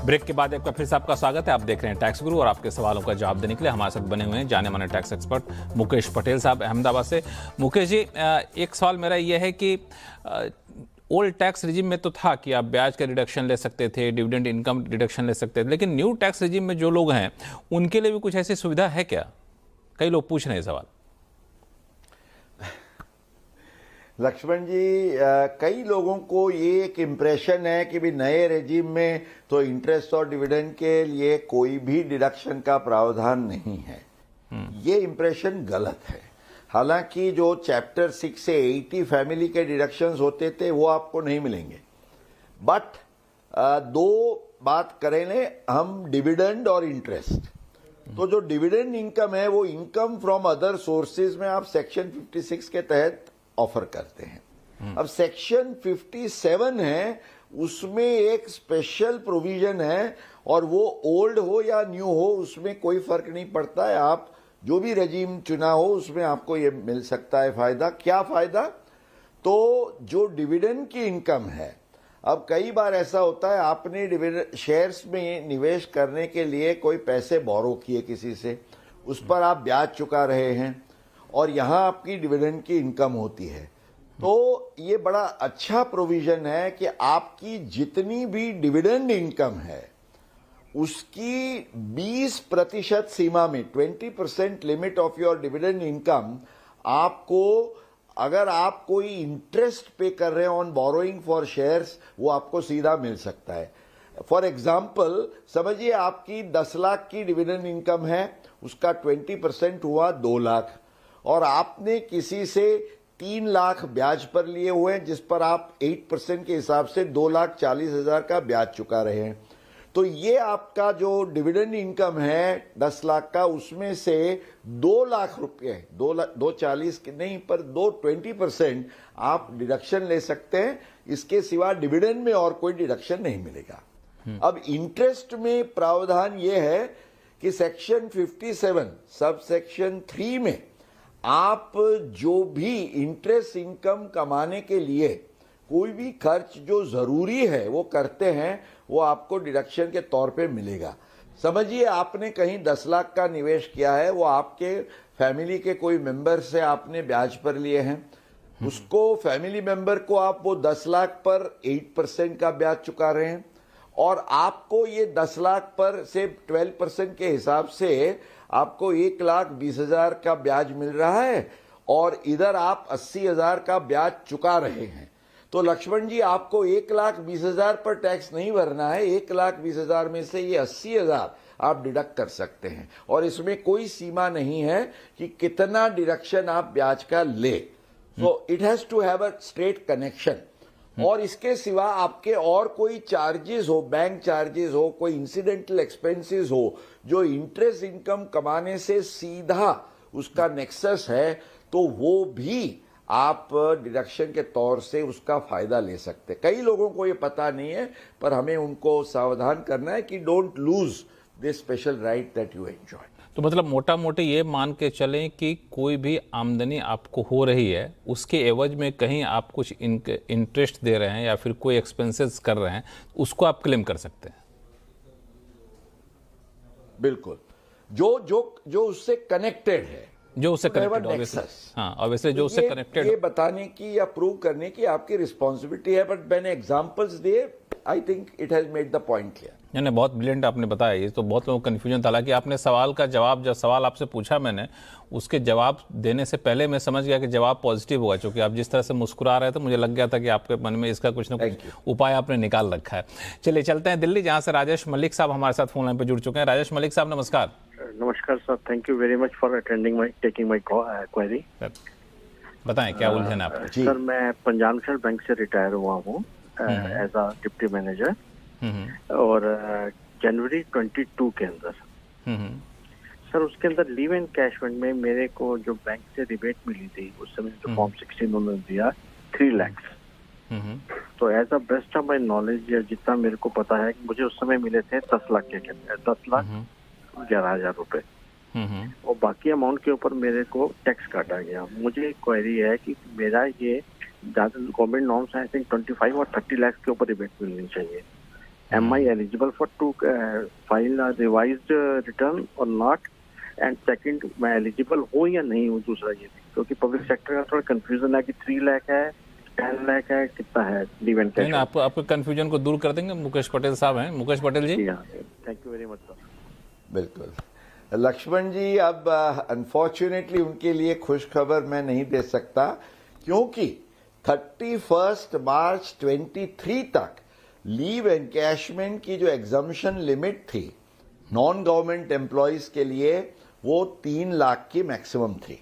Break के बाद एक बार फिर से आपका स्वागत है। आप देख रहे हैं टैक्स गुरु और आपके सवालों का जवाब देने के लिए हमारे साथ बने हुए हैं जाने माने टैक्स एक्सपर्ट मुकेश पटेल साहब अहमदाबाद से। मुकेश जी, एक सवाल मेरा यह है कि ओल्ड टैक्स रिजिम में तो था कि आप ब्याज का रिडक्शन ले सकते थे, डिविडेंड इनकम रिडक्शन ले सकते थे, लेकिन न्यू टैक्स रिजिम में जो लोग हैं उनके लिए भी कुछ ऐसी सुविधा है क्या? कई लोग पूछ रहे हैं सवाल। लक्ष्मण जी, कई लोगों को ये एक इम्प्रेशन है कि भी नए रेजिम में तो इंटरेस्ट और डिविडेंड के लिए कोई भी डिडक्शन का प्रावधान नहीं है। ये इम्प्रेशन गलत है। हालांकि जो चैप्टर 6 से 80 फैमिली के डिडक्शंस होते थे वो आपको नहीं मिलेंगे, बट दो बात करें ले हम, डिविडेंड और इंटरेस्ट। तो जो डिविडेंड इनकम है वो इनकम फ्रॉम अदर सोर्सेज में आप सेक्शन 56 के तहत ऑफर करते हैं। अब सेक्शन 57 है, उसमें एक स्पेशल प्रोविजन है और वो ओल्ड हो या न्यू हो उसमें कोई फर्क नहीं पड़ता है। आप जो भी रेजिम चुना हो उसमें आपको ये मिल सकता है फायदा। क्या फायदा? तो जो डिविडेंड की इनकम है, अब कई बार ऐसा होता है आपने डिविडेंड शेयर्स में निवेश करने के लिए कोई पैसे बोरो किए किसी से, उस पर आप ब्याज चुका रहे हैं और यहां आपकी डिविडेंड की इनकम होती है। तो ये बड़ा अच्छा प्रोविजन है कि आपकी जितनी भी डिविडेंड इनकम है उसकी 20% सीमा में, 20% limit of your dividend income, आपको अगर आप कोई इंटरेस्ट पे कर रहे हैं ऑन बोरोइंग फॉर शेयर्स, वो आपको सीधा मिल सकता है। फॉर एग्जाम्पल समझिए आपकी 10 लाख की डिविडेंड इनकम है, उसका 20% हुआ 2 लाख, और आपने किसी से 3 लाख ब्याज पर लिए हुए हैं जिस पर आप 8% के हिसाब से 2,40,000 का ब्याज चुका रहे हैं। तो ये आपका जो डिविडेंड इनकम है 10 लाख का, उसमें से 2 लाख रुपए, 2,40 के नहीं पर 20% आप डिडक्शन ले सकते हैं। इसके सिवा डिविडेंड में और कोई डिडक्शन नहीं मिलेगा। अब इंटरेस्ट में प्रावधान ये है कि सेक्शन 57 सब सेक्शन 3 में आप जो भी इंटरेस्ट इनकम कमाने के लिए कोई भी खर्च जो जरूरी है वो करते हैं, वो आपको डिडक्शन के तौर पे मिलेगा। समझिए आपने कहीं 10 लाख का निवेश किया है, वो आपके फैमिली के कोई मेंबर से आपने ब्याज पर लिए हैं, उसको फैमिली मेंबर को आप वो 10 लाख पर 8% का ब्याज चुका रहे हैं और आपको ये 10 लाख पर से 12% के हिसाब से आपको 1,20,000 का ब्याज मिल रहा है और इधर आप 80,000 का ब्याज चुका रहे हैं। तो लक्ष्मण जी, आपको 1,20,000 पर टैक्स नहीं भरना है। 1,20,000 में से ये 80,000 आप डिडक्ट कर सकते हैं और इसमें कोई सीमा नहीं है कि कितना डिडक्शन आप ब्याज का ले। So it has to have a straight connection. और इसके सिवा आपके और कोई चार्जेस हो, बैंक चार्जेस हो, कोई इंसिडेंटल एक्सपेंसेस हो जो इंटरेस्ट इनकम कमाने से सीधा उसका नेक्सस है, तो वो भी आप डिडक्शन के तौर से उसका फायदा ले सकते। कई लोगों को ये पता नहीं है, पर हमें उनको सावधान करना है कि don't lose this special right that you enjoy. तो मतलब मोटा मोटी ये मान के चलें कि कोई भी आमदनी आपको हो रही है, उसके एवज में कहीं आप कुछ इंटरेस्ट दे रहे हैं या फिर कोई एक्सपेंसेस कर रहे हैं, उसको आप क्लेम कर सकते हैं। बिल्कुल, जो उससे कनेक्टेड है, जो उससे कनेक्टेड, हाँ, ऑब्वियसली जो उससे कनेक्टेड, ये बताने की या प्रूव करने की आपकी रिस्पॉन्सिबिलिटी है। बट मैंने एग्जांपल्स दिए, I think it has made the point clear. नहीं, बहुत ब्रिलियंट आपने बताया। ये तो बहुत लोगों को कन्फ्यूजन था। हालांकि आपने सवाल का जवाब, जब सवाल आपसे पूछा मैंने, उसके जवाब देने से पहले मैं समझ गया कि जवाब पॉजिटिव होगा, क्योंकि आप जिस तरह से मुस्कुरा रहे थे मुझे लग गया था कि आपके मन में इसका कुछ ना कुछ उपाय आपने निकाल रखा है। चलिए चलते हैं दिल्ली, जहाँ से राजेश मलिक साहब हमारे साथ फोन लाइन पर जुड़ चुके हैं। राजेश मलिक साहब, नमस्कार। नमस्कार sir, thank you very much for taking my query. बताएं क्या उलझन है आपकी? सर, मैं पंजाब नेशनल बैंक से रिटायर हुआ हूँ एज अ डिप्टी मैनेजर, और जनवरी 22 के अंदर सर उसके अंदर लीव एंड कैश फंड में मेरे को जो बैंक से रिबेट मिली थी उस समय जो फॉर्म 16 उन्होंने दिया 3 लाख। तो as a best of my knowledge या जितना मेरे को पता है, मुझे उस समय मिले थे 10 लाख के अंदर, 10,11,000 रुपए, और बाकी अमाउंट के ऊपर मेरे को टैक्स काटा गया। मुझे एक क्वेरी है कि मेरा ये गवर्नमेंट नॉर्म्स आई थिंक 25 और 30 लाख के ऊपर रिबेट मिलनी चाहिए, am I eligible for to file a revised return or not? And second, मैं एलिजिबल हूँ या नहीं हूँ, दूसरा ये भी, क्योंकि पब्लिक सेक्टर का थोड़ा कंफ्यूजन है कि 3 लाख है, 10 लाख है, कितना है लीव एंड कैश। आपके कंफ्यूजन को दूर कर देंगे, मुकेश पटेल साहब हैं। Mukesh Patel ji. Thank you very much sir. बिल्कुल लक्ष्मण जी, अब अनफॉर्चुनेटली उनके लिए खुश खबर मैं नहीं दे सकता, क्योंकि 31 मार्च 23 तक लीव एनकैशमेंट की जो एग्जम्पशन लिमिट थी नॉन गवर्नमेंट एम्प्लॉयज के लिए, वो 3 लाख की मैक्सिमम थी।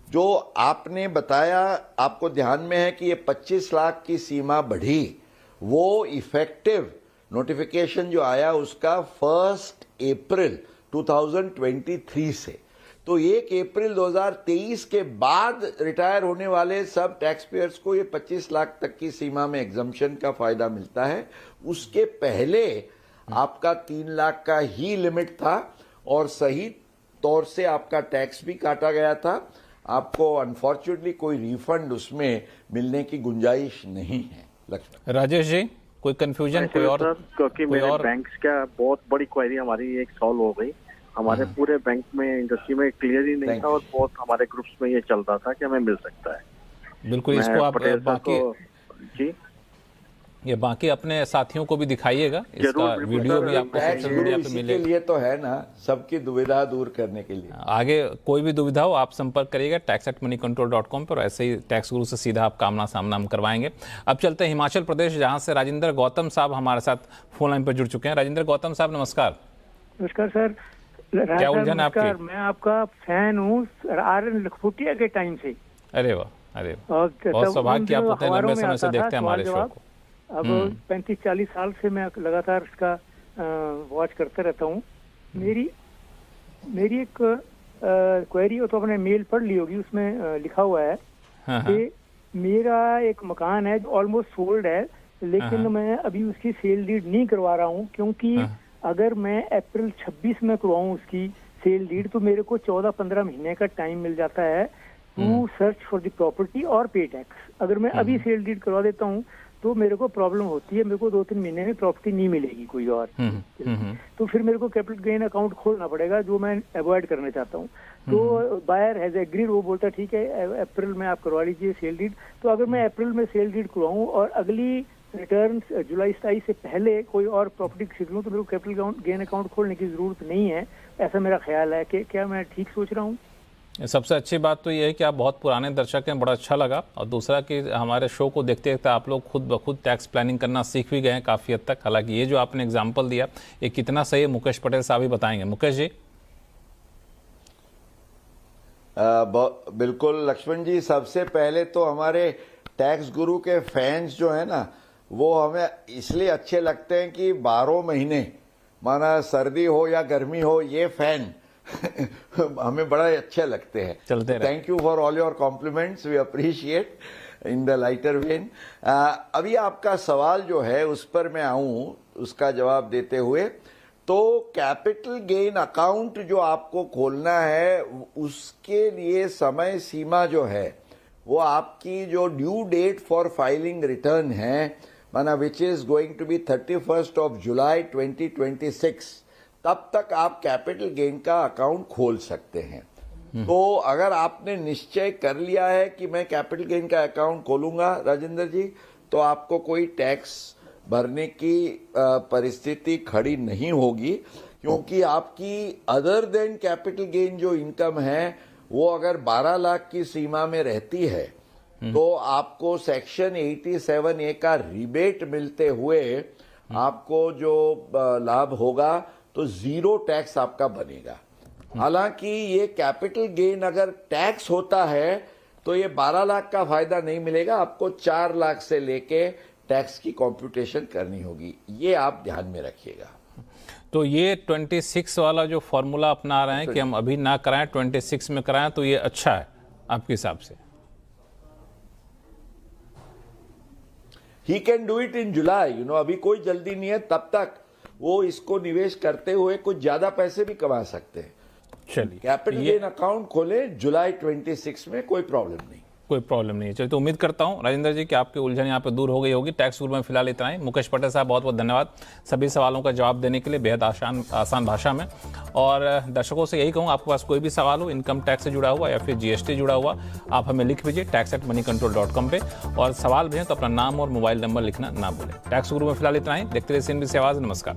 जो आपने बताया, आपको ध्यान में है कि ये 25 लाख की सीमा बढ़ी, वो इफेक्टिव नोटिफिकेशन जो आया उसका 1 अप्रैल 2023 से। तो 1 अप्रैल 2023 के बाद रिटायर होने वाले सब टैक्स पेयर्स को ये 25 लाख तक की सीमा में एग्जम्पशन का फायदा मिलता है। उसके पहले आपका 3 लाख का ही लिमिट था और सही तौर से आपका टैक्स भी काटा गया था। आपको अनफॉर्चुनेटली कोई रिफंड उसमें मिलने की गुंजाइश नहीं है। लक्ष्मण राजेश जी, कोई कंफ्यूजन, कोई और? क्योंकि मेरे बैंक्स का बहुत बड़ी क्वेरी हमारी 1 साल हो गई, हमारे पूरे बैंक में इंडस्ट्री में क्लियर ही नहीं था और बहुत हमारे ग्रुप्स में ये चल रहा था कि हमें मिल सकता है। बिल्कुल, इसको आप बाकी जी ये बाकी अपने साथियों को भी दिखाइएगा, इसका वीडियो भी आपको सोशल मीडिया पे मिलेगा। के लिए तो है ना, सबकी दुविधा दूर करने के लिए। आगे कोई भी दुविधा हो आप संपर्क करिएगा tax@moneycontrol.com पर। ऐसे ही टैक्स गुरु से सीधा आप कामना सामना हम करवाएंगे। अब चलते हैं हिमाचल प्रदेश, जहां से राजेंद्र गौतम साहब हमारे साथ फोन लाइन पर जुड़ चुके हैं। राजेंद्र गौतम साहब नमस्कार। नमस्कार सर। क्या उलझन है आपकी? मैं आपका फैन हूँ RN लखोटिया के टाइम से। अरे वाह, अरे बहुत सौभाग्य, आप उतने लंबे समय से देखते हैं हमारे शो को। अब 35-40 साल से मैं लगातार इसका वॉच करते रहता हूँ। मेरी एक क्वेरी हो तो आपने मेल पढ़ ली होगी, उसमें लिखा हुआ है कि मेरा एक मकान है जो ऑलमोस्ट सोल्ड है, लेकिन मैं अभी उसकी सेल डीड नहीं करवा रहा हूँ, क्योंकि अगर मैं अप्रैल 26 में करवाऊँ उसकी सेल डीड तो मेरे को 14-15 महीने का टाइम मिल जाता है to search for the property और पे टैक्स। अगर मैं अभी सेल डीड करवा देता हूँ तो मेरे को प्रॉब्लम होती है, मेरे को 2-3 महीने में प्रॉपर्टी नहीं मिलेगी कोई और। तो फिर मेरे को कैपिटल गेन अकाउंट खोलना पड़ेगा, जो मैं अवॉइड करना चाहता हूँ। तो बायर हैज एग्रीड, वो बोलता है ठीक है अप्रैल में आप करवा लीजिए सेल डीड। तो अगर मैं अप्रैल में सेल डीड करवाऊँ और अगली रिटर्न जुलाई 27 से पहले कोई और प्रॉपर्टी खरीद लूँ तो मेरे को कैपिटल गेन अकाउंट खोलने की जरूरत नहीं है, ऐसा मेरा ख्याल है। कि क्या मैं ठीक सोच रहा हूँ? सबसे अच्छी बात तो ये है कि आप बहुत पुराने दर्शक हैं, बड़ा अच्छा लगा। और दूसरा कि हमारे शो को देखते देखते आप लोग खुद ब खुद टैक्स प्लानिंग करना सीख भी गए हैं काफ़ी हद तक। हालांकि ये जो आपने एग्जांपल दिया ये कितना सही है, मुकेश पटेल साहब ही बताएंगे। मुकेश जी। बिल्कुल लक्ष्मण जी, सबसे पहले तो हमारे टैक्स गुरु के फैंस जो है ना, वो हमें इसलिए अच्छे लगते हैं कि 12 महीने, माना सर्दी हो या गर्मी हो, ये फैन हमें बड़ा अच्छे लगते हैं। चलते रहे। Thank you for all your compliments, we appreciate in the lighter vein. अभी आपका सवाल जो है उस पर मैं आऊं, उसका जवाब देते हुए। तो कैपिटल गेन अकाउंट जो आपको खोलना है, उसके लिए समय सीमा जो है वो आपकी जो due date for filing return है, माना which is going to be 31 July 2026, तब तक आप कैपिटल गेन का अकाउंट खोल सकते हैं। तो अगर आपने निश्चय कर लिया है कि मैं कैपिटल गेन का अकाउंट खोलूंगा राजेंद्र जी, तो आपको कोई टैक्स भरने की परिस्थिति खड़ी नहीं होगी, क्योंकि आपकी अदर देन कैपिटल गेन जो इनकम है वो अगर 12 लाख की सीमा में रहती है तो आपको सेक्शन 87A का रिबेट मिलते हुए आपको जो लाभ होगा तो 0 टैक्स आपका बनेगा। हालांकि ये कैपिटल गेन अगर टैक्स होता है तो ये 12 लाख का फायदा नहीं मिलेगा, आपको 4 लाख से लेके टैक्स की कंप्यूटेशन करनी होगी, ये आप ध्यान में रखिएगा। तो ये 26 वाला जो फॉर्मूला अपना रहे हैं कि हम अभी ना कराएं, 26 में कराएं, तो ये अच्छा है आपके हिसाब से? He can do it in July, अभी कोई जल्दी नहीं है, तब तक वो इसको निवेश करते हुए कुछ ज्यादा पैसे भी कमा सकते हैं। चलिए, कैपिटल गेन अकाउंट खोले जुलाई 26 में, कोई प्रॉब्लम नहीं। कोई प्रॉब्लम नहीं है। चलिए, तो उम्मीद करता हूँ राजेंद्र जी कि आपकी उलझन यहाँ पे दूर हो गई होगी। टैक्स गुरु में फिलहाल इतना ही। मुकेश पटेल साहब, बहुत बहुत धन्यवाद सभी सवालों का जवाब देने के लिए बेहद आसान भाषा में। और दर्शकों से यही कहूँ, आपके पास कोई भी सवाल हो इनकम टैक्स से जुड़ा हुआ या फिर GST जुड़ा हुआ, आप हमें लिख भेजिए tax@moneycontrol.com पे, और सवाल भेजें तो अपना नाम और मोबाइल नंबर लिखना ना भूलें। टैक्स गुरु में फिलहाल इतना ही। देखते रहिए CNBC आवाज़। नमस्कार।